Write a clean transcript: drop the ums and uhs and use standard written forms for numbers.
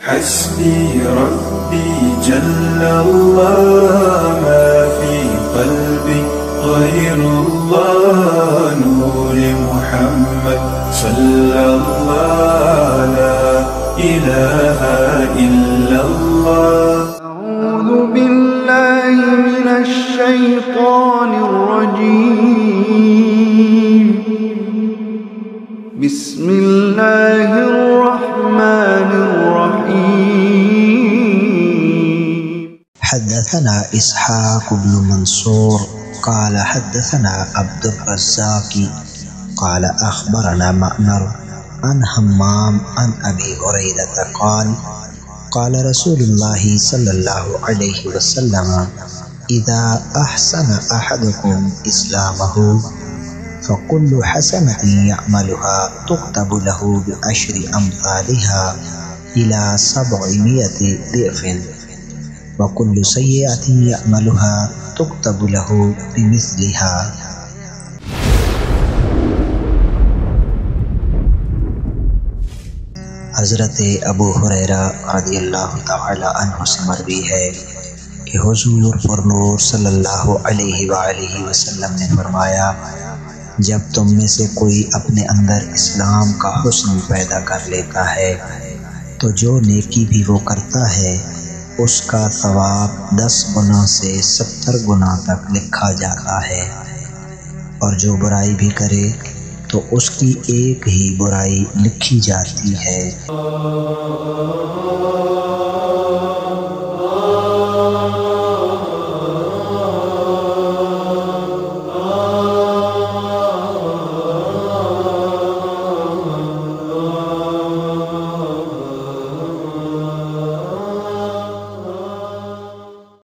حسبي ربي جل الله ما في قلبي غير الله نور محمد صلى الله لا إله إلا الله. أعوذ بالله من الشيطان الرجيم. بسم الله الرحمن الرحيم. حدثنا إسحاق بن منصور قال حدثنا عبد الرزاق قال أخبرنا مأمر عن همام عن أبي هريرة قال قال رسول الله صلى الله عليه وسلم إذا أحسن أحدكم إسلامه فكل حسنة يعملها تكتب له ب10 أمثالها إلى 700 ضعف وكل سيئة يعملها تكتب له بمثلها. حضرت ابو ہریرہ رضی اللہ تعالی عنہ سے مروی ہے کہ حضور پرنور صلی اللہ علیہ وآلہ وسلم نے فرمایا، جب تم میں سے کوئی اپنے اندر اسلام کا حسن پیدا کر لیتا ہے تو جو نیکی بھی وہ کرتا ہے اس کا ثواب 10 گنا سے 70 گنا تک لکھا جاتا ہے، اور جو برائی بھی کرے تو اس کی ایک ہی برائی لکھی جاتی ہے۔